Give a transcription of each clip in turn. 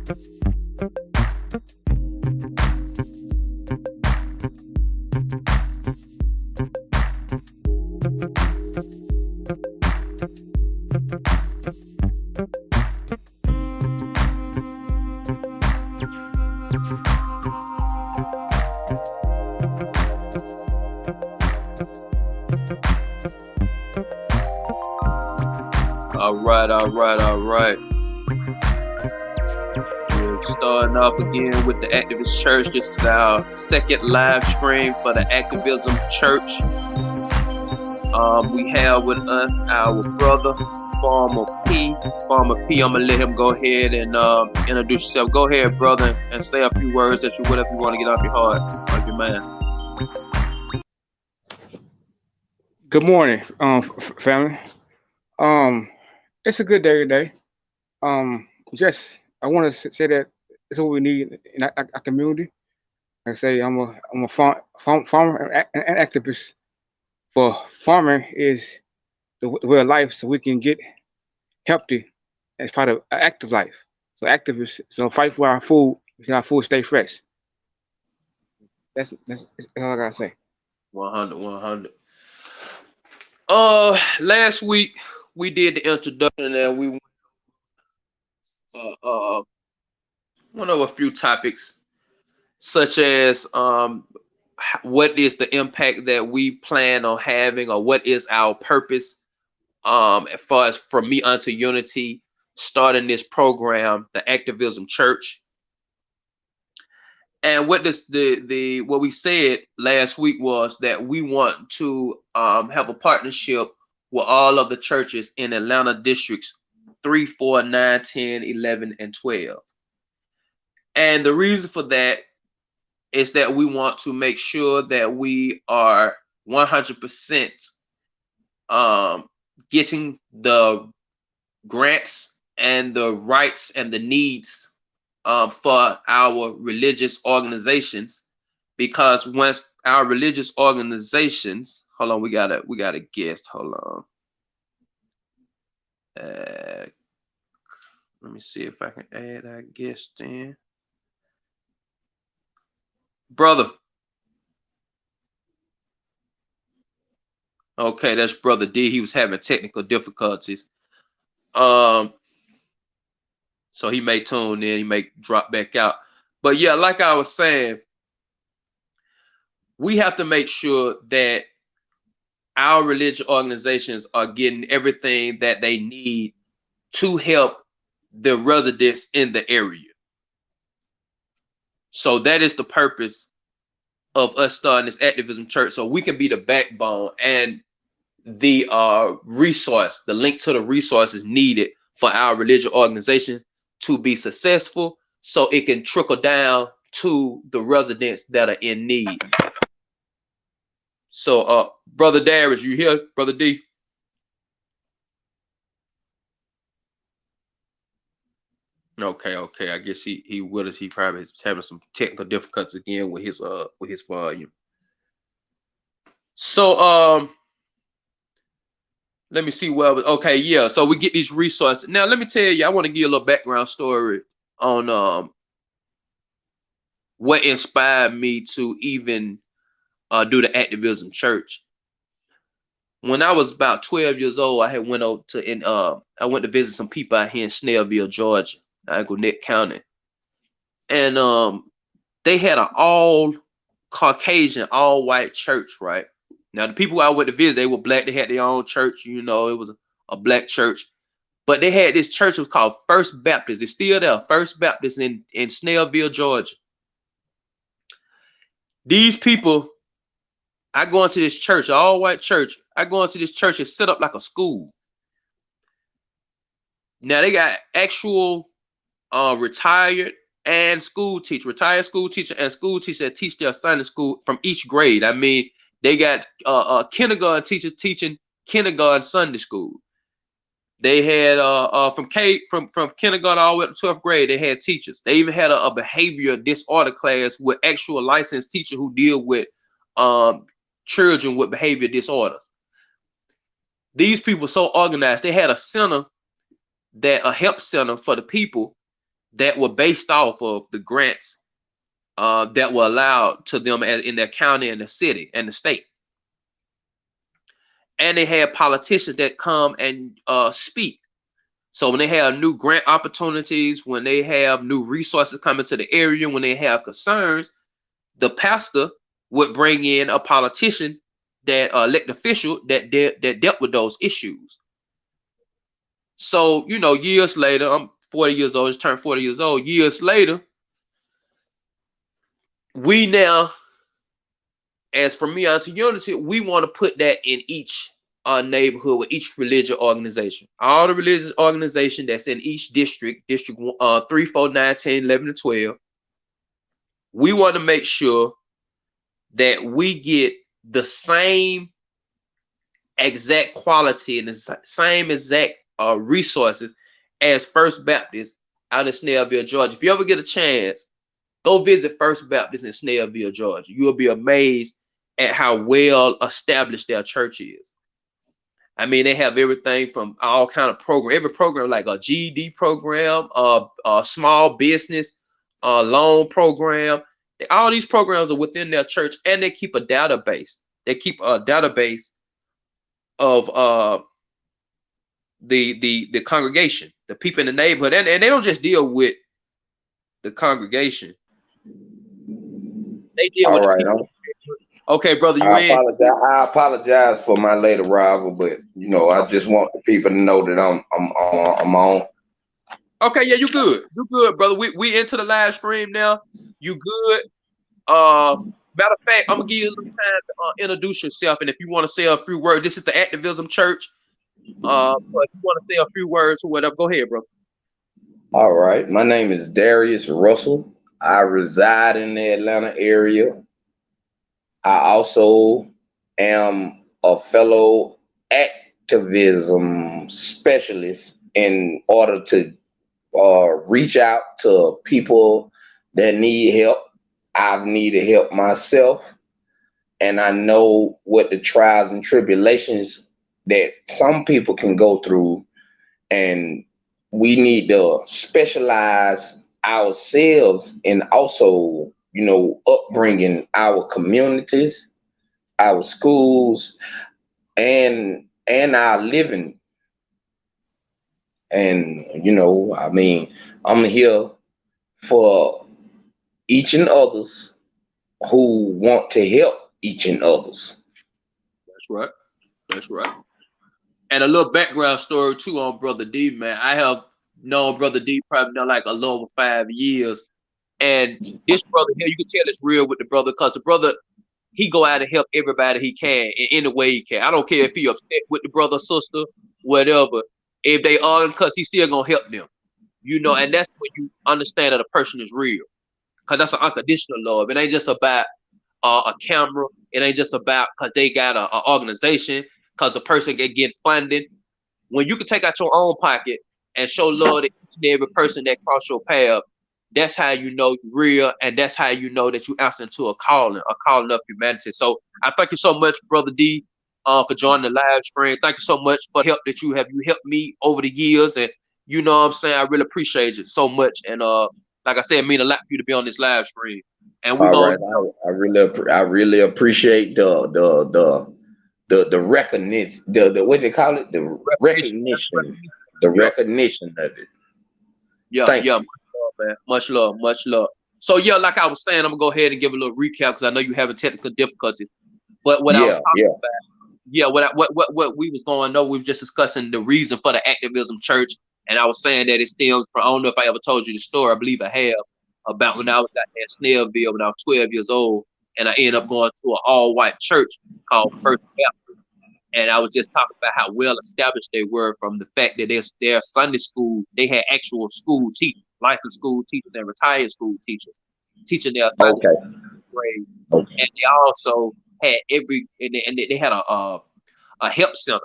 All right. We're starting off again with the Activist Church. This is our second live stream for the Activism Church. We have with us our brother, Farmer P. Farmer P, I'm going to let him go ahead and introduce yourself. Go ahead, brother, and say a few words that you would if you want to get off your heart, off your mind. Good morning, family. It's a good day today. I want to say that it's what we need in our community. I say I'm a farmer and activist. For farming is the way of life, so we can get healthy as part of an active life. So activists, so fight for our food, so our food stay fresh. That's all I gotta say. 100. Last week we did the introduction and we went over a few topics, such as what is the impact that we plan on having, or what is our purpose as far as from me unto unity, starting this program, the Activism Church. And what this what we said last week was that we want to have a partnership with all of the churches in Atlanta districts 3, 4, 9, 10, 11, and 12. And the reason for that is that we want to make sure that we are 100% getting the grants and the rights and the needs for our religious organizations, because once our religious organizations, hold on, we got a guest. Hold on. Let me see if I can add our guest in. Brother. Okay, that's Brother D. He was having technical difficulties. So he may tune in, he may drop back out. But yeah, like I was saying, we have to make sure that our religious organizations are getting everything that they need to help the residents in the area. So that is the purpose of us starting this Activism Church, so we can be the backbone and the resource, the link to the resources needed for our religious organization to be successful, so it can trickle down to the residents that are in need. So Brother Darius, you here? Brother D? Okay. I guess he with us. He probably is having some technical difficulties again with his volume. So let me see okay, yeah. So we get these resources. Now let me tell you, I want to give you a little background story on what inspired me to even do the Activism Church. When I was about 12 years old, I had went to visit some people out here in Snellville, Georgia, Gwinnett County, and they had an all Caucasian, all white church, right? Now the people I went to visit, they were black. They had their own church, it was a black church, but they had this church. It was called First Baptist. It's still there, First Baptist in Snellville, Georgia. These people, I go into this church, all white church. I go into this church, it's set up like a school. Now they got actual retired school teacher and school teacher that teach their Sunday school from each grade. I mean, they got kindergarten teachers teaching kindergarten Sunday school. They had from kindergarten all the way up to 12th grade, they had teachers. They even had a behavior disorder class with actual licensed teachers who deal with children with behavior disorders. These people were so organized. They had a center, a help center for the people that were based off of the grants that were allowed to them in their county and the city and the state. And they had politicians that come and speak. So when they have new grant opportunities, when they have new resources coming to the area, when they have concerns, the pastor would bring in a politician, that elected official that dealt with those issues. So, years later, I'm 40 years old, just turned 40 years old. Years later, we now, as from me to unity, we want to put that in each neighborhood with each religious organization. All the religious organization that's in each district 3, 4, 9, 10, 11, and 12. We want to make sure that we get the same exact quality and the same exact resources as First Baptist out in Snellville, Georgia. If you ever get a chance, go visit First Baptist in Snellville, Georgia. You will be amazed at how well established their church is. I mean, they have everything from all kind of program, every program like a GED program, a small business loan program. All these programs are within their church, and they keep a database. They keep a database of the congregation, the people in the neighborhood, and they don't just deal with the congregation. They deal All with the right. people. Okay, brother, you in? I apologize for my late arrival, but I just want the people to know that I'm on. Okay, yeah, you good. You good, brother. We into the live stream now. You good? Matter of fact, I'm gonna give you a little time to introduce yourself, and if you want to say a few words, this is the Activism Church. So if you want to say a few words or whatever, go ahead, bro. All right. My name is Darius Russell. I reside in the Atlanta area. I also am a fellow activism specialist in order to reach out to people that need help. I've needed help myself, and I know what the trials and tribulations that some people can go through, and we need to specialize ourselves in also, upbringing our communities, our schools, and our living. And I mean, I'm here for each and others who want to help each and others. That's right. That's right. And a little background story too on Brother D, man. I have known Brother D probably now like a little over 5 years. And this brother here, you can tell it's real with the brother because the brother, he go out and help everybody he can in any way he can. I don't care if he upset with the brother, sister, whatever. If they are, because he's still gonna help them. And that's when you understand that a person is real. Because that's an unconditional love. It ain't just about a camera. It ain't just about because they got a organization, because the person can get funding. When you can take out your own pocket and show love to each and every person that cross your path, that's how you know you're real, and that's how you know that you answer to a calling of humanity. So I thank you so much, Brother D, for joining the live stream. Thank you so much for the help that you have. You helped me over the years, and you know what I'm saying, I really appreciate it so much. And like I said, it mean a lot for you to be on this live stream. And we're All gonna right, I really appreciate the recognition, the what they call it, the recognition. recognition, the Yeah, recognition of it. yeah, Thank yeah. you. Much love, man. Much love, much love. So yeah, like I was saying, I'm gonna go ahead and give a little recap because I know you having technical difficulties. But what I was Yeah, talking yeah. about, yeah, what we was going on, we were just discussing the reason for the Activism Church, and I was saying that it stems from, I don't know if I ever told you the story, I believe I have, about when I was at Snellville when I was 12 years old, and I ended up going to an all-white church called First Baptist. And I was just talking about how well established they were from the fact that their Sunday school, they had actual school teachers, licensed school teachers and retired school teachers teaching their Sunday Okay. school grade. Okay. And they also had they had a help center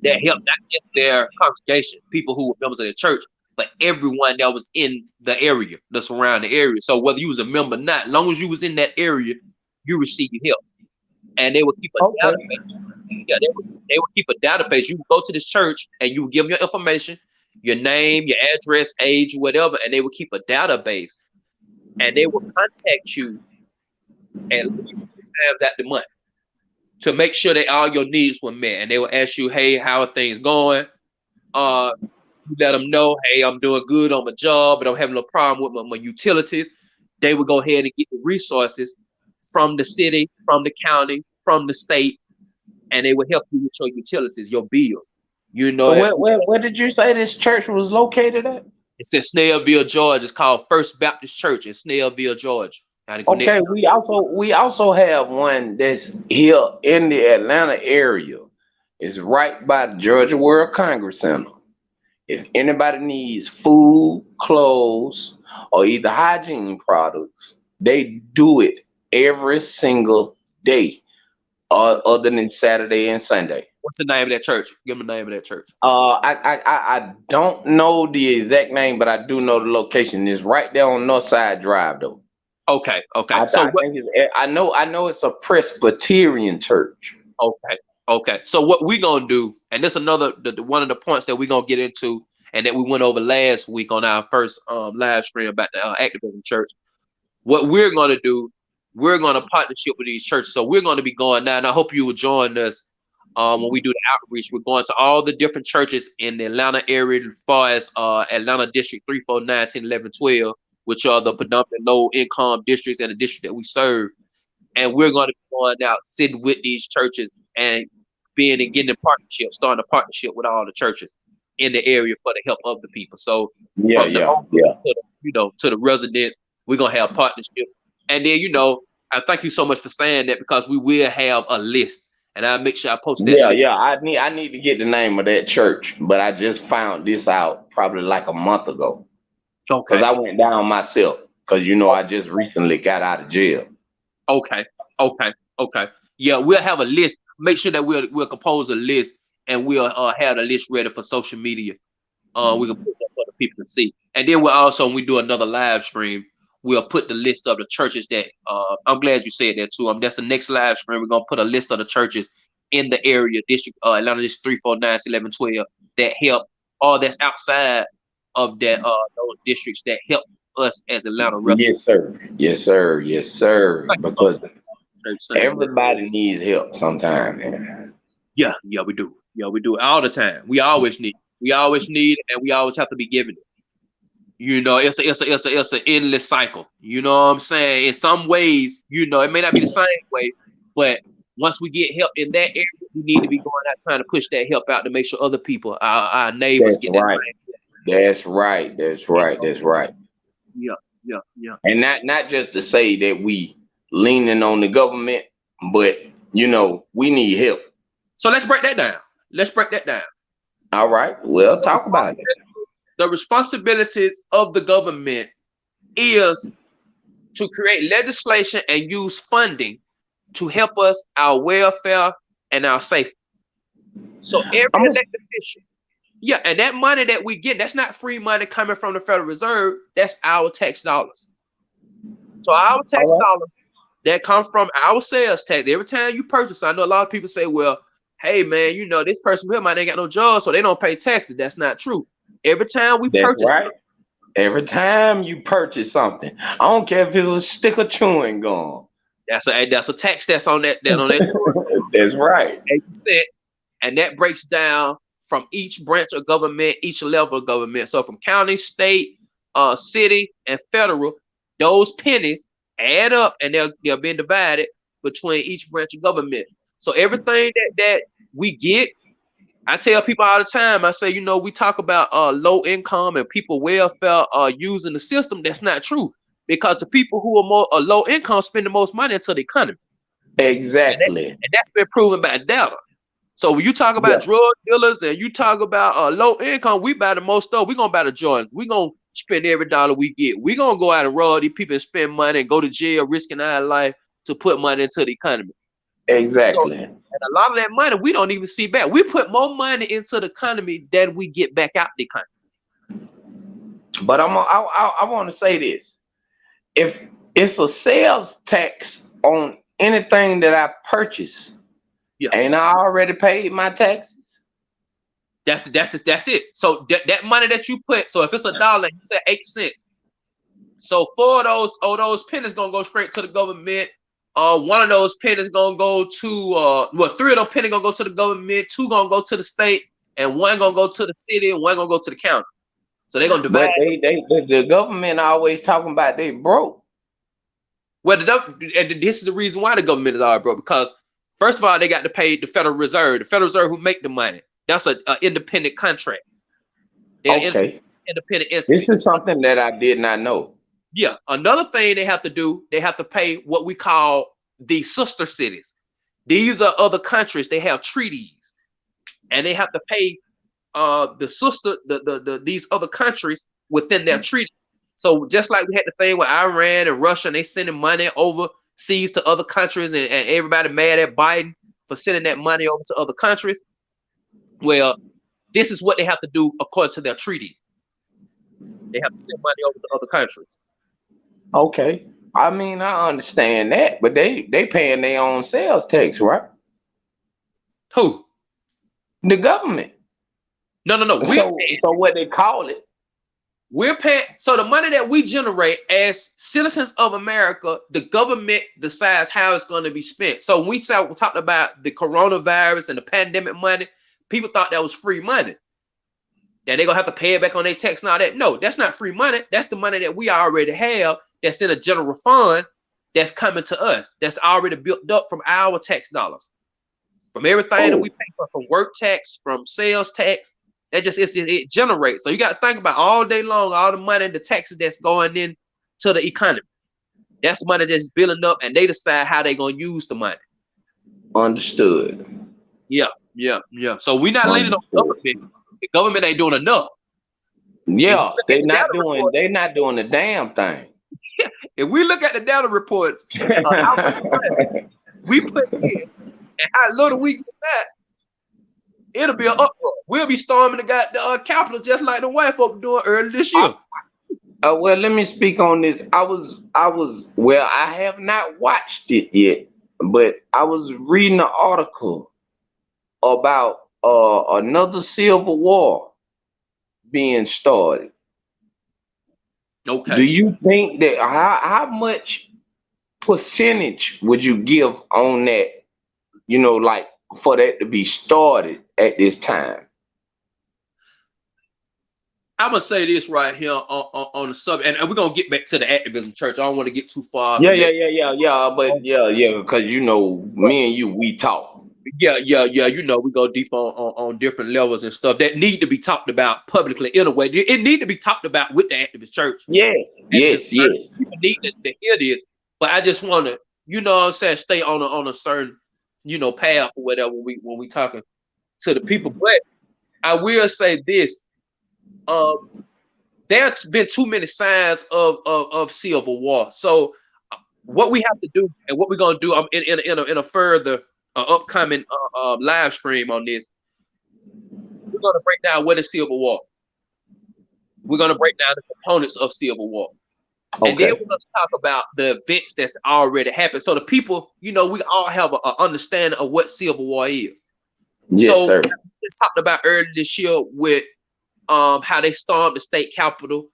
that helped not just their congregation, people who were members of the church, but everyone that was in the area, the surrounding area. So whether you was a member or not, as long as you was in that area, you received help. And they would keep a Okay. database. Yeah, they would keep a database. You would go to this church and you would give them your information. your name, your address, age, whatever, and they will keep a database, and they will contact you at least 3 times out the month to make sure that all your needs were met. And they will ask you, hey, how are things going? You let them know, hey, I'm doing good on my job, but I'm having a problem with my utilities. They will go ahead and get the resources from the city, from the county, from the state, and they will help you with your utilities, your bills. You know, So where did you say this church was located at? it's in Snellville, Georgia. It's called First Baptist Church in Snellville, Georgia. Now to connect. Okay, we also have one that's here in the Atlanta area. It's right by the Georgia World Congress Center. If anybody needs food, clothes, or either hygiene products, they do it every single day, other than Saturday and Sunday. What's the name of that church? Give them the name of that church. I don't know the exact name, but I do know the location. It's right there on Northside Drive, though. Okay, okay. I think I know it's a Presbyterian church. Okay, okay. So what we gonna do, and this another one of the points that we're gonna get into, and that we went over last week on our first live stream about the Activism Church. What we're gonna do, we're gonna partnership with these churches. So we're gonna be going now, and I hope you will join us when we do the outreach. We're going to all the different churches in the Atlanta area, as far as Atlanta District 3, 4, 9, 10, 11, 12, which are the predominant low income districts and the district that we serve. And we're going to be going out, sitting with these churches and being and getting a partnership, starting a partnership with all the churches in the area for the help of the people. So Yeah, from the yeah, homeless yeah. to to the residents, we're gonna have partnerships. And then I thank you so much for saying that, because we will have a list, and I'll make sure I post that Yeah, list. yeah. I need to get the name of that church, but I just found this out probably like a month ago because Okay, I went down myself because I just recently got out of jail. okay, okay, okay. Yeah, we'll have a list. Make sure that we'll compose a list, and we'll have the list ready for social media. We can put that for the people to see. And then we'll also, when we do another live stream, we'll put the list of the churches that I'm glad you said that too. That's the next live stream. We're gonna put a list of the churches in the area, district, Atlanta District 3, 4, 9, 11, 12, that help, or that's outside of that those districts that help us as Atlanta residents. Yes, sir. Yes, sir. Yes, sir. Thank you so Because much for saying that. everybody needs help sometime, man. Yeah, yeah, we do. Yeah, we do it all the time. We always need it, and we always have to be given it. It's a endless cycle. You know what I'm saying? In some ways, it may not be the same way, but once we get help in that area, we need to be going out trying to push that help out to make sure other people, our neighbors, That's get that right. same. That's right. That's You right. know? That's right. Yeah, yeah, yeah. And not just to say that we leaning on the government, but we need help. So let's break that down. Let's break that down. All right. Well, talk about it. The responsibilities of the government is to create legislation and use funding to help us, our welfare, and our safety. So every I'm elected official, yeah, and that money that we get, that's not free money coming from the Federal Reserve. That's our tax dollars. So our all tax right. dollars that come from our sales tax. Every time you purchase, I know a lot of people say, "Well, hey man, this person here might ain't got no job, so they don't pay taxes." That's not true. Every time we That's purchase, right. Every time you purchase something, I don't care if it's a stick of chewing gum. that's a tax that's on that That's right. 8%, and that breaks down from each branch of government, each level of government. So from county, state, city, and federal, those pennies add up, and they're being divided between each branch of government. So everything that we get, I tell people all the time. I say, we talk about low income and people welfare using the system. That's not true, because the people who are more low income spend the most money into the economy, and, Exactly. that's been proven by data. So when you talk about Yeah. drug dealers and you talk about low income, we buy the most stuff. We're gonna buy the Jordans. We're gonna spend every dollar we get. We're gonna go out and rob these people and spend money and go to jail, risking our life to put money into the economy. So, Exactly. and a lot of that money we don't even see back. We put more money into the economy than we get back out the economy. But I want to say this: if it's a sales tax on anything that I purchase, Yeah. ain't I already paid my taxes? That's it. So that money that you put, so if it's $1, you said 8 cents. So 4 of those pennies gonna go straight to the government. One of those pennies gonna go to 3 of those pennies gonna go to the government, 2 gonna go to the state, and 1 gonna go to the city, and 1 gonna go to the county. So they're gonna divide. But the government always talking about they broke. Well, and this is the reason why the government is all broke, because first of all, they got to pay the Federal Reserve. The Federal Reserve who make the money. That's an independent contract. They're Okay. independent entity. This is something that I did not know. Yeah. Another thing they have to do, they have to pay what we call the sister cities. These are other countries. They have treaties, and they have to pay these other countries within their treaty. So just like we had the thing with Iran and Russia, and they sending money overseas to other countries, and everybody mad at Biden for sending that money over to other countries. Well, this is what they have to do according to their treaty. They have to send money over to other countries. Okay. I mean, I understand that, but they paying their own sales tax, right? Who? The government. No. So what they call it? We're paying. So the money that we generate as citizens of America, the government decides how it's going to be spent. So when we talked about the coronavirus and the pandemic money, people thought that was free money. That they're going to have to pay it back on their tax and all that. No, that's not free money. That's the money that we already have that's in a general fund that's coming to us. That's already built up from our tax dollars. From everything that we pay for, from work tax, from sales tax. That just it generates. So you got to think about all day long, all the money and the taxes that's going in to the economy. That's money that's building up, and they decide how they're going to use the money. Understood. Yeah. So we're not leaning on the government. The government ain't doing enough. Yeah, they're not doing a damn thing. If we look at the data reports, how much money we put in and how little we get back, it'll be an uproar. We'll be storming the Capitol just like the white folk doing earlier this year. Well, let me speak on this. I have not watched it yet, but I was reading an article about another civil war being started. Okay. Do you think that how much percentage would you give on that? Like for that to be started at this time? I'm gonna say this right here on the subject, and we're gonna get back to the activism church. I don't want to get too far. Yeah. But because me and you, we talk. Yeah. We go deep on different levels and stuff that need to be talked about publicly in a way. It need to be talked about with the activist church. Yes. People need to hear this, but I just want to, what I'm saying, stay on a certain, path or whatever when we talking to the people. But I will say this. There's been too many signs of civil war. So what we have to do and what we're gonna do in a further upcoming live stream on this, we're gonna break down what is civil war. We're gonna break down the components of civil war. Okay. And then we're gonna talk about the events that's already happened. So the people, we all have an understanding of what civil war is. Yes, sir. We talked about earlier this year with how they stormed the state capitol.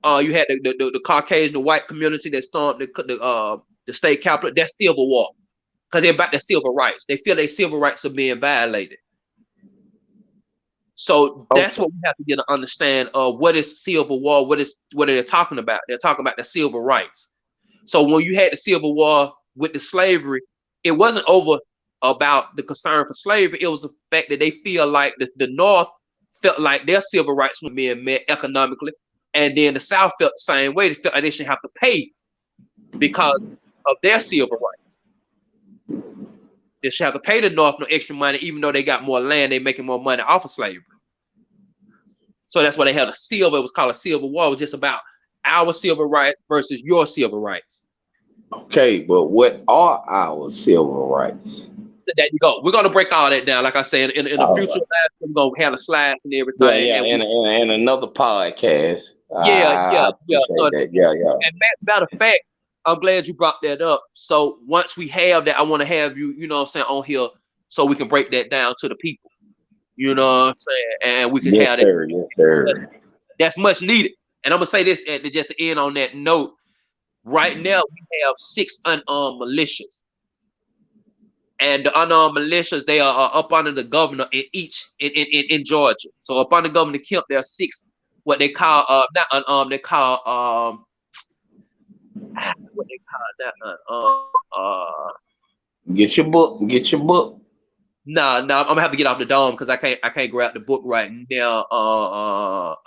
You had the Caucasian, the white community that stormed the state capitol. That's civil war because they're about their civil rights. They feel their civil rights are being violated. So that's what we have to get to understand of what is civil war. What are they talking about? They're talking about the civil rights. So when you had the civil war with the slavery, it wasn't over about the concern for slavery. It was the fact that they feel like the North felt like their civil rights were being met economically, and then the South felt the same way. They felt like they shouldn't have to pay because of their civil rights. They should have to pay the North no extra money, even though they got more land, they're making more money off of slavery. So that's why they had a civil. It was called a civil war. It was just about our civil rights versus your civil rights. Okay, but what are our civil rights? There you go. We're gonna break all that down. Like I said, in a future class, we're gonna have the slides and everything. Yeah, and another podcast. Yeah. And matter of fact, I'm glad you brought that up. So once we have that, I want to have you, on here so we can break that down to the people. You know what I'm saying? And we can Yes, have that. sir. Yes, sir. That's much needed. And I'm gonna say this at just to end on that note. Right now, we have 6 unarmed militias, and the unarmed militias they are up under the governor in Georgia. So up under Governor Kemp, there are 6 what they call not unarmed. They call what they call that Get your book. Get your book. I'm gonna have to get off the dome because I can't grab the book right now.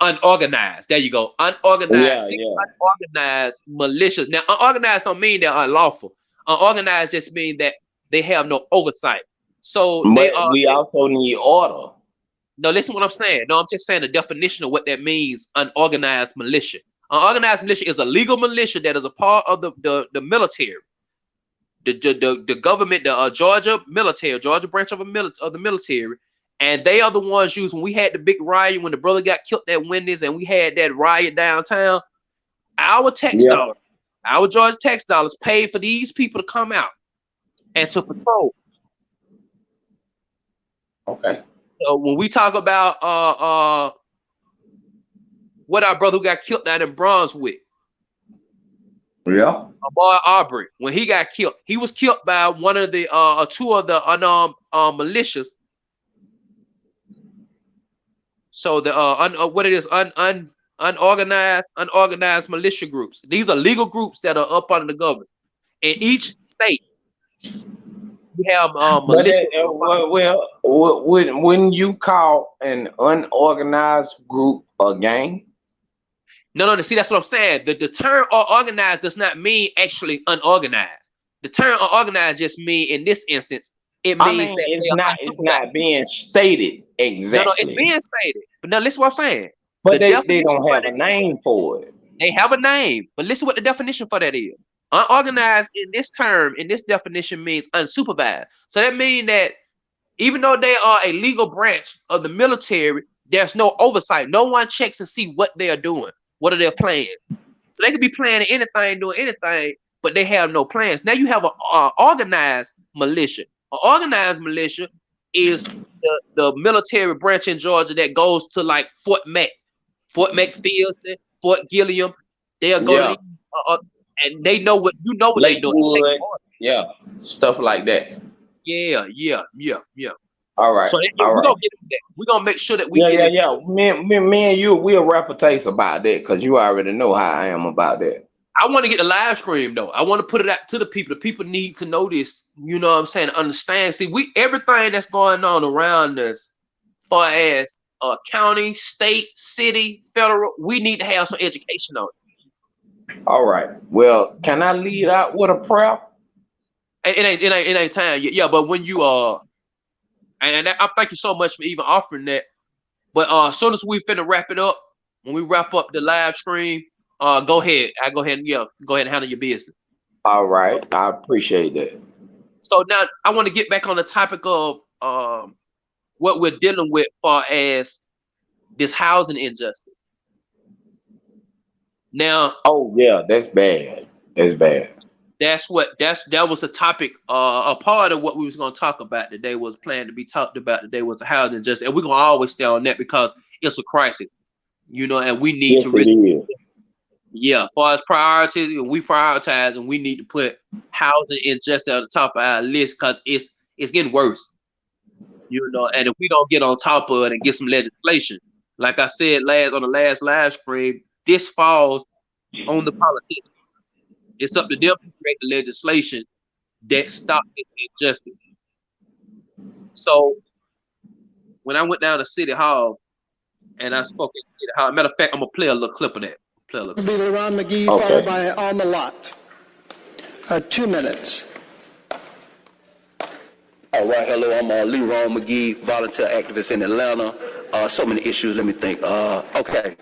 Unorganized. There you go. Unorganized. Yeah, 6 yeah. unorganized militias. Now, unorganized don't mean they're unlawful. Unorganized just means that they have no oversight. So they But are. we also need order. No, listen to what I'm saying. No, I'm just saying the definition of what that means. Unorganized militia. Unorganized militia is a legal militia that is a part of the military. The government, the Georgia military, Georgia branch of the military, and they are the ones used when we had the big riot when the brother got killed at Wendy's and we had that riot downtown. Our tax Yeah. dollars, our Georgia tax dollars, paid for these people to come out and to patrol. Okay. So when we talk about what our brother who got killed down in Brunswick, Yeah. boy Aubrey, when he got killed, he was killed by one of the 2 of the unarmed militias. So the what it is unorganized militia groups. These are legal groups that are up under the government. In each state, you have But militia. when you call an unorganized group a gang, No. See, that's what I'm saying. The term organized does not mean actually unorganized. The term unorganized just mean in this instance, it I means mean, that they are it's unsupervised. not being stated No, it's exactly. being stated. But now listen what I'm saying. But The they definition don't for have that a name for it. they have a name, but listen what the definition for that is. Unorganized in this term, in this definition means unsupervised. So that means that even though they are a legal branch of the military, there's no oversight. No one checks to see what they are doing. What are their plans? So they could be planning anything, doing anything, but they have no plans. Now you have an organized militia. An organized militia is the military branch in Georgia that goes to like Fort McPherson, Fort Gilliam. They'll go to Yeah. these, and they know what they're doing. Lakewood. Yeah. Stuff like that. Yeah. All right. So All we're right. gonna get into that. We're gonna make sure that we Yeah, get yeah, it. yeah. Me and you, we'll rap a taste about that because you already know how I am about that. I want to get the live stream though. I want to put it out to the people. The people need to know this. You know what I'm saying? Understand. See, everything that's going on around us, far as county, state, city, federal, we need to have some education on it. All right. Well, can I lead out with a prayer? It ain't time yet. Yeah, but when you and I thank you so much for even offering that. But as soon as we finna wrap it up, when we wrap up the live stream, go ahead. Go ahead and handle your business. All right. I appreciate that. So now I want to get back on the topic of what we're dealing with far as this housing injustice. Now, Oh yeah, that's bad. That's bad. that was the topic. A part of what we was gonna talk about today was planned to be talked about today was the housing injustice, and we're gonna always stay on that because it's a crisis, and we need to Yes, it really, is. as far as priorities, we prioritize, and we need to put housing injustice at the top of our list because it's getting worse, and if we don't get on top of it and get some legislation, like I said on the last live stream, this falls on the politicians. It's up to them to create the legislation that stops this injustice. So when I went down to City Hall and I spoke at City Hall, matter of fact, I'm gonna play a little clip of that. Play a little clip. Be LeRon McGee, Okay. followed by Al Malat. 2 minutes. All right, hello, I'm LeRon McGee, volunteer activist in Atlanta. So many issues, let me think. Okay,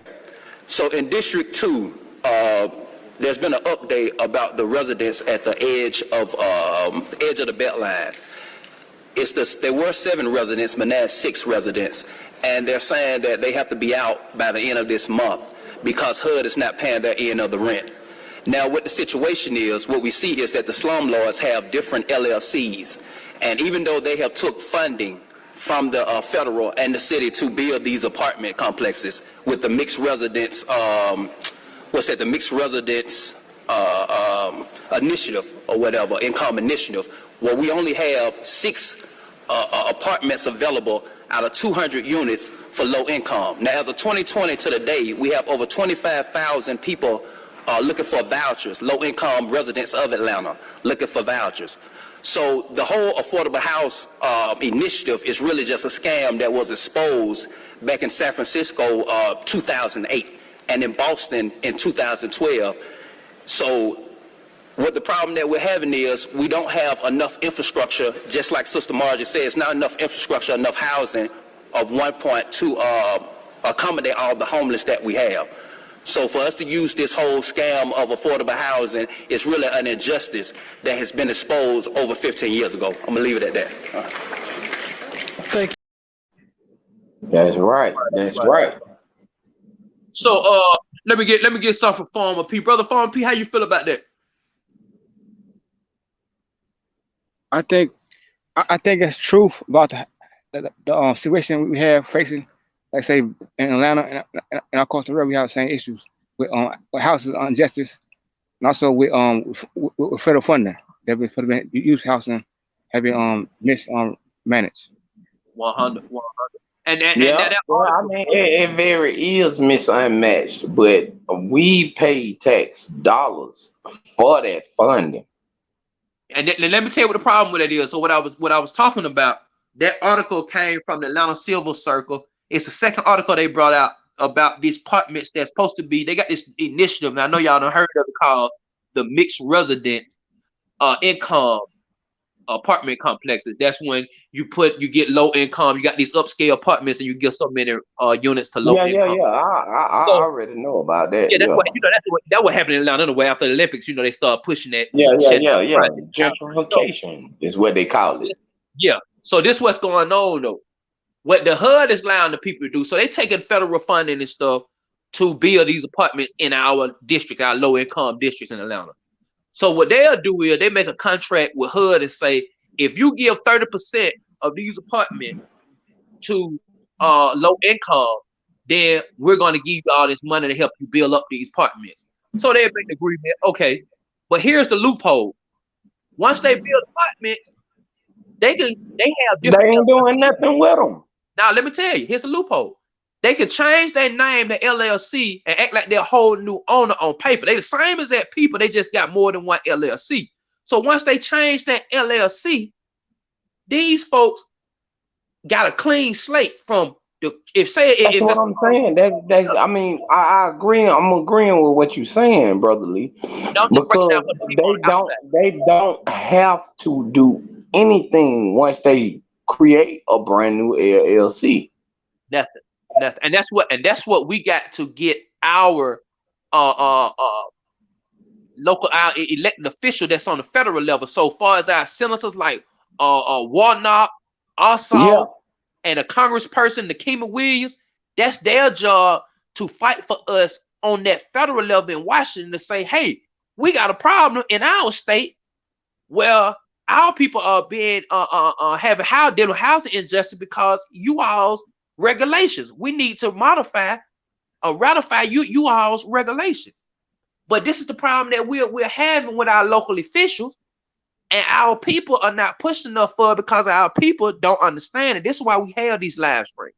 so in District 2, there's been an update about the residents at the edge of the Beltline. There were 7 residents, but now it's 6 residents, and they're saying that they have to be out by the end of this month because HUD is not paying their end of the rent. Now, what the situation is, what we see is that the slumlords have different LLCs, and even though they have took funding from the federal and the city to build these apartment complexes with the mixed residence, the mixed residence initiative or whatever, income initiative, where we only have 6 apartments available out of 200 units for low income. Now, as of 2020 to the day, we have over 25,000 people looking for vouchers, low income residents of Atlanta looking for vouchers. So the whole affordable house initiative is really just a scam that was exposed back in San Francisco 2008 and in Boston in 2012. So what the problem that we're having is we don't have enough infrastructure, just like Sister Margie says, not enough infrastructure, enough housing of one point to accommodate all the homeless that we have. So for us to use this whole scam of affordable housing is really an injustice that has been exposed over 15 years ago. I'm gonna leave it at that. Thank you. That's right. That's right. So let me get something from Farmer P. Brother Farmer P, how you feel about that? I think it's truth about the situation we have facing, like say in Atlanta and across the road, we have the same issues with houses injustice, and also with federal funding that been youth housing have been mismanaged. 100. And Yeah, that well, I article, mean, it very is misunmatched, but we pay tax dollars for that funding. and let me tell you what the problem with that is. So what I was talking about, that article came from the Atlanta Silver Circle. It's the second article they brought out about these apartments that's supposed to be. They got this initiative, and I know y'all done heard of it, called the mixed resident income apartment complexes. That's when you get low income. You got these upscale apartments, and you give so many units to low Yeah, yeah, income. yeah. I So already know about that. yeah, that's Yeah, what that what happened in Atlanta anyway. After the Olympics, they start pushing that, yeah, yeah, shutting yeah, down yeah. projects out. So Gentrification is what they call it. yeah, so this what's going on though. What the HUD is allowing the people to do, so they taking federal funding and stuff to build these apartments in our district, our low income districts in Atlanta. So what they'll do is they make a contract with HUD and say, if you give 30% of these apartments to low income, then we're going to give you all this money to help you build up these apartments. So they make the agreement, okay. But here's the loophole: once they build apartments, they have They different ain't doing LLCs. nothing with them. Now let me tell you, here's a loophole: they can change their name to LLC and act like they're a whole new owner on paper. They the same as that people, they just got more than one LLC. So once they change that LLC, these folks got a clean slate from the That's if what it's I'm saying. That's. I mean, I agree. I'm agreeing with what you're saying, brotherly, don't just break it down because for the people on the outside. they don't have to do anything once they create a brand new LLC. Nothing. And that's what we got to get our local our elected official that's on the federal level. So far as our senators like Warnock, Yeah, Ossoff, and a congressperson, Nikema Williams, that's their job to fight for us on that federal level in Washington to say, hey, we got a problem in our state where our people are being having housing injustice because you all's regulations. We need to modify or ratify you all's regulations. But this is the problem that we're having with our local officials, and our people are not pushing enough for it because our people don't understand it. This is why we have these live streams,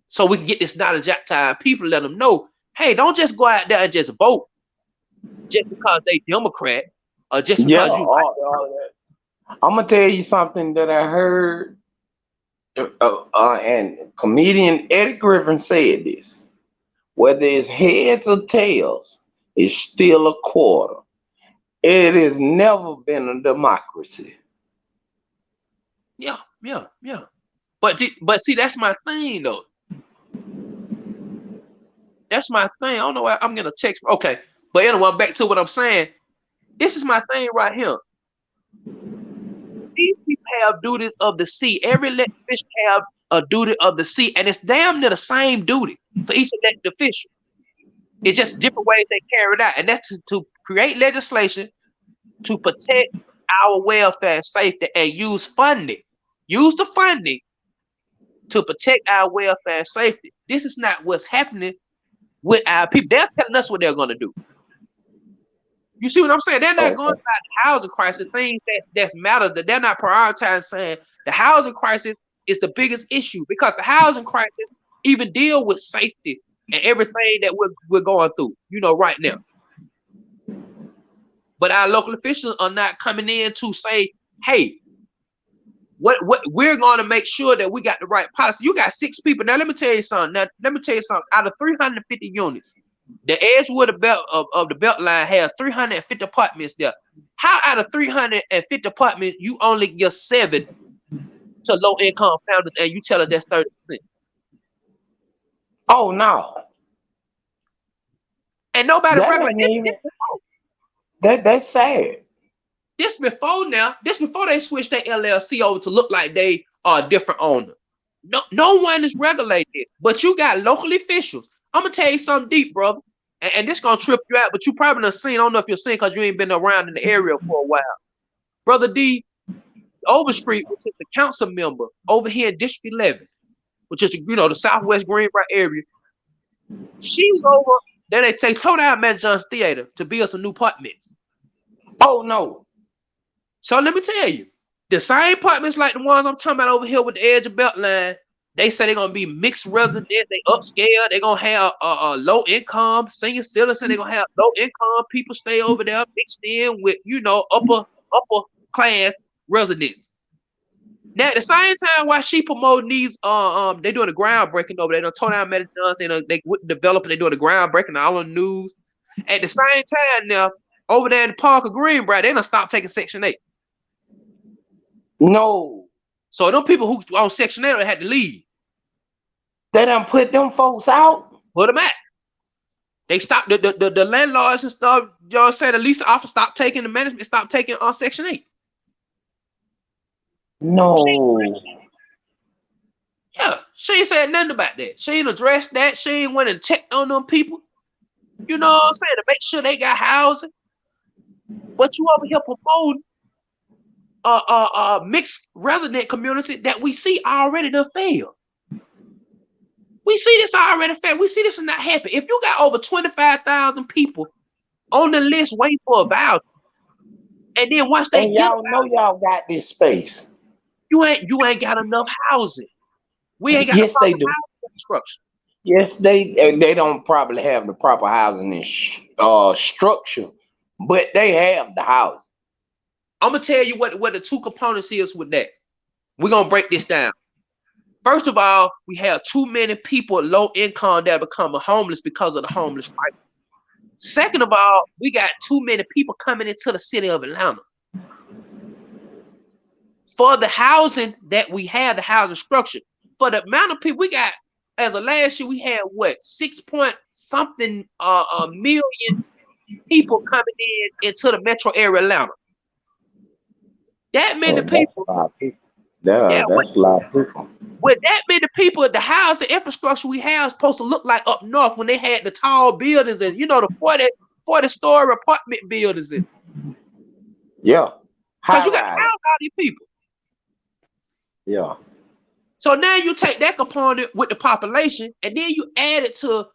so we can get this knowledge out to our people, let them know, hey, don't just go out there and just vote just because they Democrat or just yeah. because you like. I'm gonna tell you something that I heard, and comedian Eddie Griffin said this: whether it's heads or tails, it's still a quarter. It has never been a democracy. Yeah. But see, that's my thing though. That's my thing. I don't know why I'm gonna text. Okay, but anyway, back to what I'm saying. This is my thing right here. These people have duties of the sea. Every elected official have a duty of the sea, and it's damn near the same duty for each elected official. It's just different ways they carry it out, and that's to create legislation to protect our welfare and safety and use funding. Use the funding to protect our welfare and safety. This is not what's happening with our people. They're telling us what they're going to do. You see what I'm saying? They're not going about the housing crisis, things that's matter, that they're not prioritizing, saying the housing crisis is the biggest issue, because the housing crisis even deal with safety and everything that we're going through, right now. But our local officials are not coming in to say, hey, what we're going to make sure that we got the right policy. You got 6 people. Now, let me tell you something. Out of 350 units, the Edgewood of the Beltline has 350 apartments there. How out of 350 apartments, you only give 7 to low-income families, and you tell us that's 30%? Oh, no. And nobody That regulates ain't even, that's sad. This before they switch their LLC over to look like they are a different owner. No one is regulating this, but you got local officials. I'm gonna tell you something deep, brother, and this gonna trip you out, but you probably done seen. I don't know if you're seeing because you ain't been around in the area for a while. Brother D, Overstreet, which is the council member over here in District 11, which is the Southwest Greenbrier area. She was over. Then they tore down Magic John's Theater to build some new apartments. Oh, no. So let me tell you, the same apartments like the ones I'm talking about over here with the edge of Beltline, they say they're gonna be mixed resident, they upscale, they're gonna have a low income senior citizen, they're gonna have low income people stay over there mixed in with upper class residents. Now at the same time, while she promoting these, they doing the groundbreaking over there. They done tore down Magic Johnson, they with the developer, they doing the groundbreaking all on the news. At the same time now, over there in the Park of Greenbrier, they done stop taking Section 8. No. So them people who on Section 8 had to leave. They done put them folks out? Put them out. They stopped the landlords and stuff. Say the lease officer stopped taking the management, stopped taking on Section 8. No. She ain't said nothing about that. She ain't addressed that. She ain't went and checked on them people. You know what I'm saying? To make sure they got housing. But you over here promoting mixed resident community that we see already done failed. We see this already failed. We see this is not happen. If you got over 25,000 people on the list waiting for a voucher, and then once they get y'all know y'all got this space, you ain't got enough housing. We ain't got yes, the they proper do. housing structure. Yes, they don't probably have the proper housing and structure, but they have the housing. I'm gonna tell you what the two components is with that. We're gonna break this down. First of all, we have too many people low income that become homeless because of the homeless crisis. Second of all, we got too many people coming into the city of Atlanta. For the housing that we have, the housing structure, for the amount of people we got, as of last year, we had 6-point-something million people coming into the metro area Atlanta. That many people. That's a lot of people. With that many people, the housing infrastructure we have is supposed to look like up north when they had the tall buildings and the 40-story apartment buildings in. Yeah. Because you got to house all these people. Yeah. So now you take that component with the population and then you add it to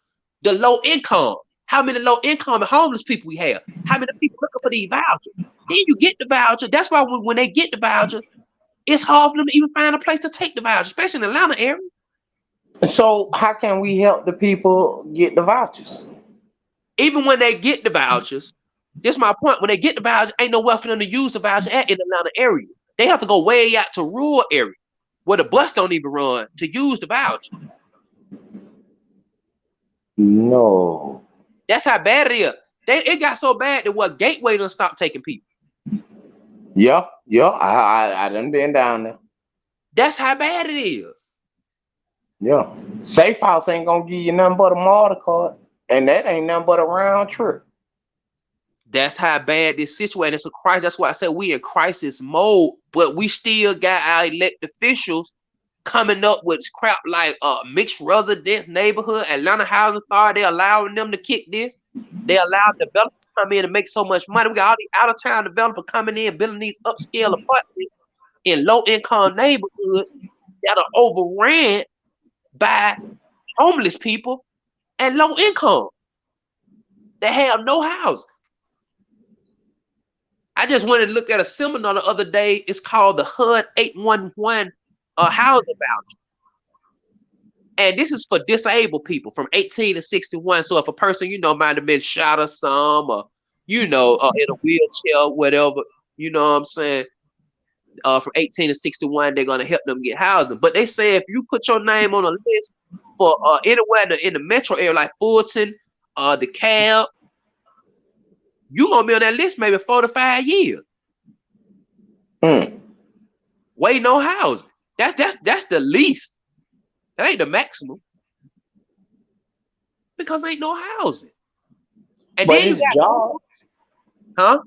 the low income. How many low income and homeless people we have? How many people looking for these vouchers? Then you get the voucher. That's why when they get the voucher, it's hard for them to even find a place to take the voucher, especially in the Atlanta area. So how can we help the people get the vouchers? Even when they get the vouchers, this is my point. When they get the voucher, ain't nowhere for them to use the voucher in the Atlanta area. They have to go way out to rural areas where the bus don't even run to use the voucher. No. That's how bad it is. It got so bad that what Gateway done stopped taking people. Yeah. I done been down there. That's how bad it is. Yeah. Safe House ain't gonna give you nothing but a MARTA card. And that ain't nothing but a round trip. That's how bad this situation is. It's a crisis. That's why I said we in crisis mode, but we still got our elected officials coming up with crap like mixed residence neighborhood, Atlanta Housing Authority. They allowing them to kick this. They allow developers to come in and make so much money. We got all these out-of-town developers coming in, building these upscale apartments in low-income neighborhoods. that are overran by homeless people and low income that have no housing. I just wanted to look at a seminar the other day. It's called the HUD 811 housing voucher. And this is for disabled people from 18 to 61. So if a person, might have been shot or some, or, in a wheelchair, whatever, you know what I'm saying? From 18 to 61, they're going to help them get housing. But they say if you put your name on a list for anywhere in the metro area, like Fulton, DeKalb, you're going to be on that list maybe 4 to 5 years. Waiting on housing. That's the least. That ain't the maximum. Because ain't no housing. And But then you it's got jobs. huh?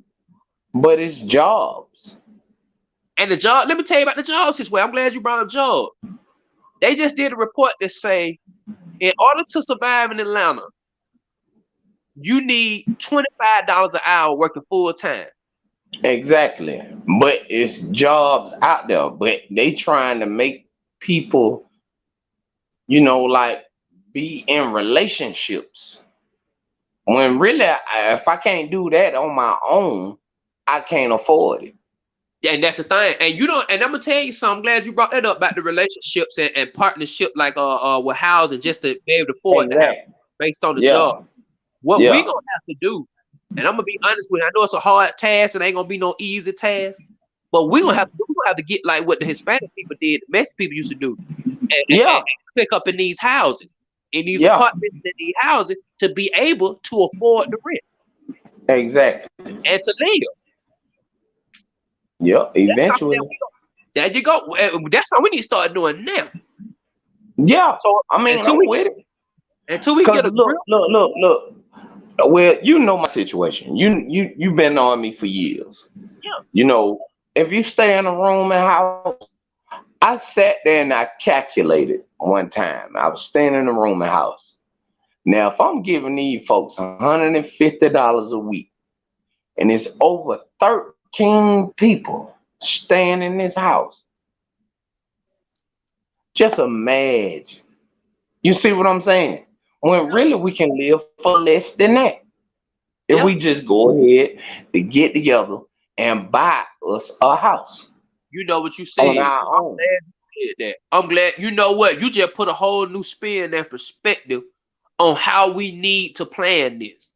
But it's jobs. And the job, let me tell you about the job situation. I'm glad you brought up job. They just did a report that say, in order to survive in Atlanta, you need $25 an hour working full time. Exactly. But it's jobs out there. But they trying to make people, like be in relationships. When really, if I can't do that on my own, I can't afford it. And that's the thing. And and I'm gonna tell you something. I'm glad you brought that up about the relationships and partnership, like with housing, just to be able to afford to have Exactly. based on the Yeah. job. What we Yeah. gonna have to do, and I'm gonna be honest with you, I know it's a hard task and ain't gonna be no easy task, but we're gonna have to get like what the Hispanic people did, the Mexican people used to do, and Yeah. pick up in these houses, in these Yeah. apartments, in these houses, to be able to afford the rent Exactly. and to live. Yeah. That's something Eventually. there you go. That's something we need to start doing now. Yeah. So I mean, until I'm we with it. get Cause a grip, look. Well, you know my situation. You've been on me for years. yeah, If you stay in a room and house, I sat there and I calculated one time. I was staying in a room and house. Now, if I'm giving these folks $150 a week, and it's over 13 people staying in this house, just imagine. You see what I'm saying? When really we can live for less than that. If yeah. we just go ahead to get together and buy us a house You know what you on said. our I'm own. glad you did that. I'm glad. You know what? You just put a whole new spin and perspective on how we need to plan this,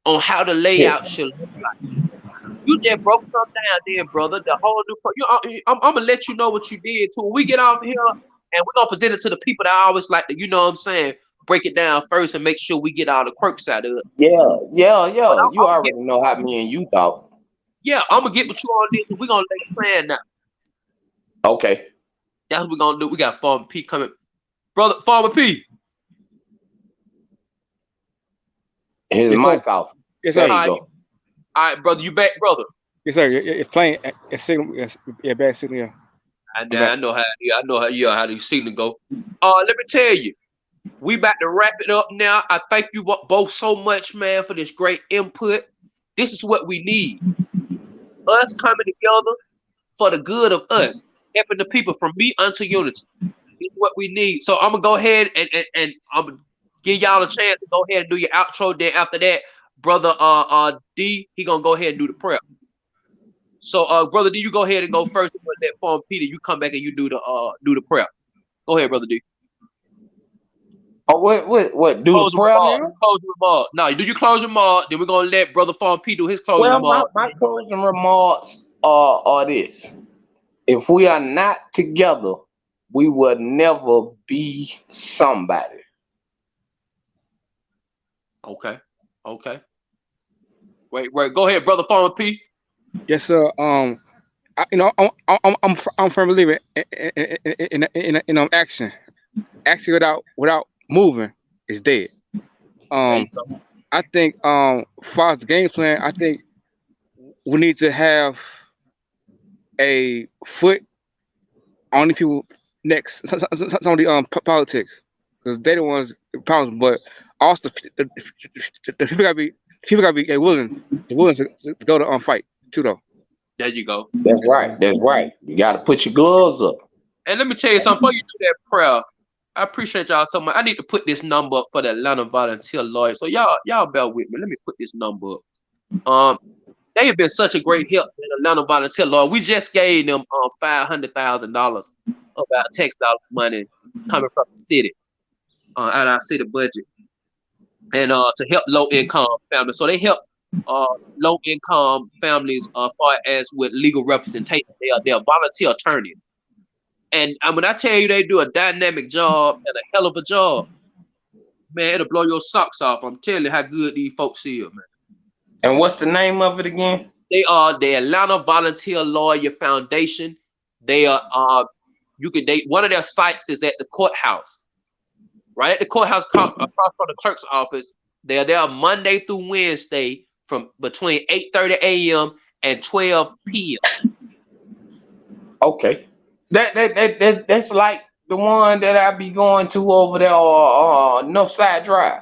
on how the Yeah. layout should look like. You just broke something down, then, brother. The whole new. I'm gonna let you know what you did too. When we get off here, and we're gonna present it to the people that I always like to, what I'm saying, break it down first and make sure we get all the quirks out of it. But Yeah. You I'm gonna get, already know how me and you thought. yeah, I'm gonna get with you on this, and we're gonna lay a plan now. Okay. That's what we're gonna do. We got Farmer P coming, brother. Farmer P. His Yes, sir. mic off. Yes, There sir. you All go. right, brother. You back, brother? Yes, sir. It's playing. It's signal. Yeah, bad signal. Yeah. I I'm know, back. I know how. Yeah, I know how. Yeah, how these signal go. Let me tell you, we about to wrap it up now. I thank you both so much, man, for this great input. This is what we need: us coming together for the good of us, helping the people from me unto unity. This is what we need. So I'm gonna go ahead and I'm gonna give y'all a chance to go ahead and do your outro. Then after that, brother D, he gonna go ahead and do the prayer. So brother D, you go ahead and go first. And let Farm Peter, you come back and you do the prayer. Go ahead, brother D. Oh, what? Do the Closing prayer remark. now? Closing remark. No, you do your closing remark. Then we're gonna let brother Farm P do his closing Well, my, remark. my closing remarks are this. If we are not together, we will never be somebody. Okay. Okay. Wait. Go ahead, brother Farm P. Yes, sir. I'm firm believer in action. Action without moving is dead. There you Um, go. I think far as the game plan, I think we need to have a foot on the people next. Some of the politics, because they're the ones problems. But also the people gotta be willing to go to fight too though. There you go. That's Yes, right. sir. That's right. You got to put your gloves up. And let me tell you something. Before you do that prayer, I appreciate y'all so much. I need to put this number up for the Atlanta volunteer lawyer. So y'all bear with me. Let me put this number up. They have been such a great help in Atlanta volunteer lawyer. We just gave them $500,000 of our tax dollar money coming from the city, out of our city budget, and to help low income families. So they help low income families as far as with legal representation. They are volunteer attorneys. And when I tell you they do a dynamic job and a hell of a job, man, it'll blow your socks off. I'm telling you how good these folks is, man. And what's the name of it again? They are the Atlanta Volunteer Lawyer Foundation. They are one of their sites is at the courthouse, right at the courthouse across from the clerk's office. They're there Monday through Wednesday from between 8:30 a.m. and 12 p.m. Okay. That's like the one that I be going to over there Northside Drive.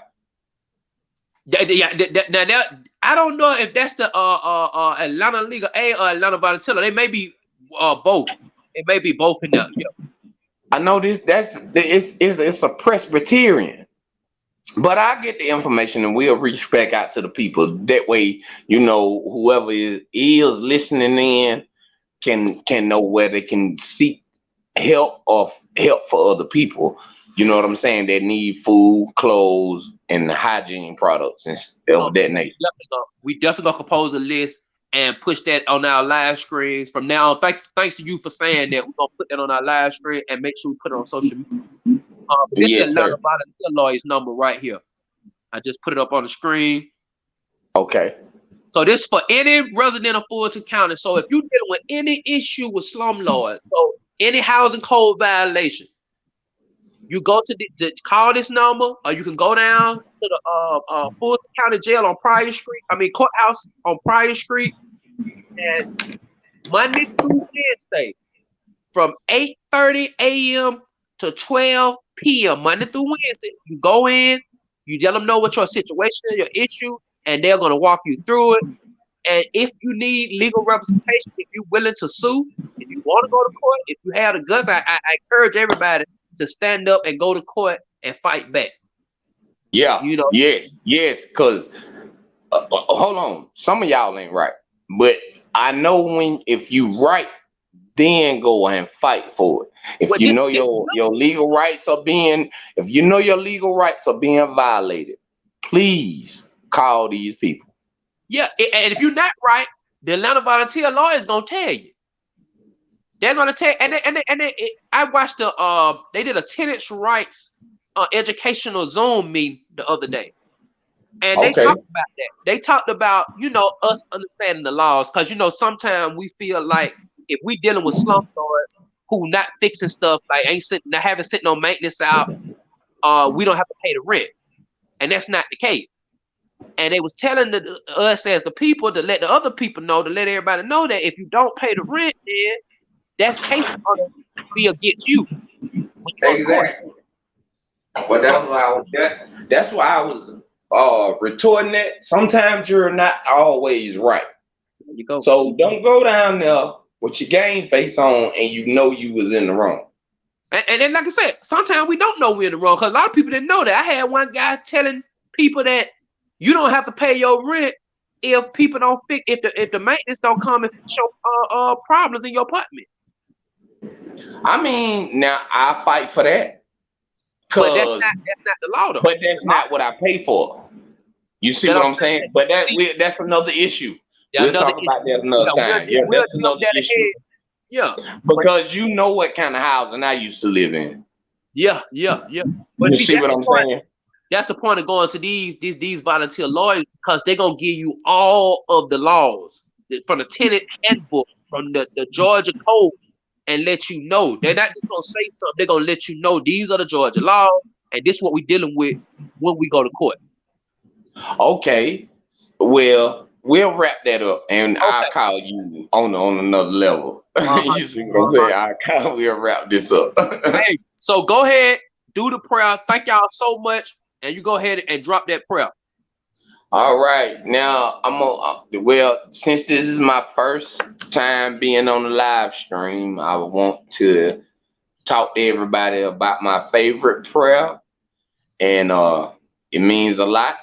Now, I don't know if that's the Atlanta Legal Aid or Atlanta Volunteer. They may be both. It may be both in there. Yeah. I know it's a Presbyterian. But I get the information and we'll reach back out to the people. That way, whoever is listening in can know where they can seek help or help for other people. You know what I'm saying? That need food, clothes, and hygiene products and of that nature. We definitely gonna compose a list and push that on our live screens from now on. Thanks to you for saying that. We're gonna put that on our live screen and make sure we put it on social media. This is Atlanta Volunteer Lawyer's number right here. I just put it up on the screen. Okay. So this is for any resident of Fulton County. So if you're dealing with any issue with slumlords, so any housing code violation, you go to call this number, or you can go down to the Fulton County Jail on Pryor Street. Courthouse on Pryor Street, and Monday through Wednesday from 8:30 a.m. to 12 p.m. Monday through Wednesday. You go in, you let them know what your situation is, your issue, and they're gonna walk you through it. And if you need legal representation, if you're willing to sue, if you want to go to court, if you have the guts, I encourage everybody to stand up and go to court and fight back. Yeah. Yes. Because hold on, some of y'all ain't right, but I know if you right, then go and fight for it. If you know your legal rights are being violated, please call these people. Yeah, and if you're not right, the Atlanta Volunteer Lawyer is gonna tell you. They're gonna tell, I watched they did a tenants' rights educational Zoom meeting the other day, and they talked about that. They talked about us understanding the laws, because sometimes we feel like if we dealing with slumlords who not fixing stuff, like haven't sent no maintenance out, we don't have to pay the rent, and that's not the case. And they was telling us as the people to let the other people know, to let everybody know that if you don't pay the rent, then that's case gonna be against you. Exactly. But that's why I was retorting that. Sometimes you're not always right. There you go. So don't go down there with your game face on and you was in the wrong. And then, like I said, sometimes we don't know we're in the wrong, because a lot of people didn't know that. I had one guy telling people that you don't have to pay your rent if people don't fix, if the maintenance don't come and fix your problems in your apartment. Now I fight for that. But that's not the law, though. But that's not what I pay for. You see what I'm saying? But that's another issue. We'll talk about that another time. That's another issue. Yeah. Because you know what kind of housing I used to live in. Yeah. But you see what I'm saying? That's the point of going to these volunteer lawyers, because they're gonna give you all of the laws from the tenant handbook, from the Georgia code, and let you know. They're not just gonna say something, they're gonna let you know these are the Georgia laws, and this is what we're dealing with when we go to court. Okay. Well, we'll wrap that up, and I'll call you on another level. You see what I'm saying? We'll wrap this up. Hey, so go ahead, do the prayer. Thank y'all so much, and you go ahead and drop that prayer. All right. Now since this is my first time being on the live stream, I want to talk to everybody about my favorite prayer, and it means a lot.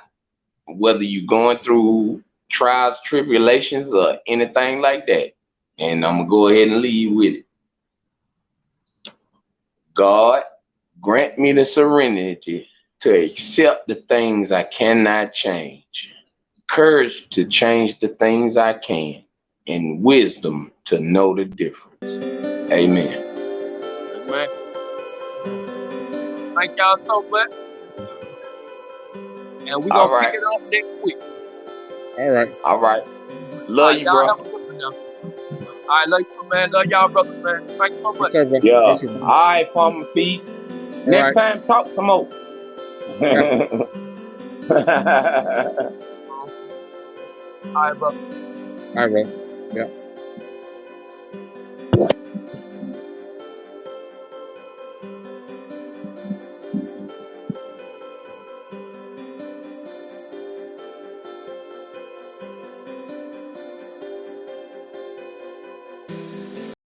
Whether you're going through trials, tribulations, or anything like that, and I'm gonna go ahead and leave with it. God, grant me the serenity to accept the things I cannot change, courage to change the things I can, and wisdom to know the difference. Amen. Man. Thank y'all so much. And we're All gonna pick right. it up next week. All right. All right. All Love right, you, y'all have bro. a good one now. All right, love you too, man. Love y'all, brothers, man. Thank you so Yes, much. sir, bro. Yeah. Yes, sir, All bro. right, Farmer Pete. All Next right. time, talk some more. Got you. All right, bro. All right, bro. Yeah.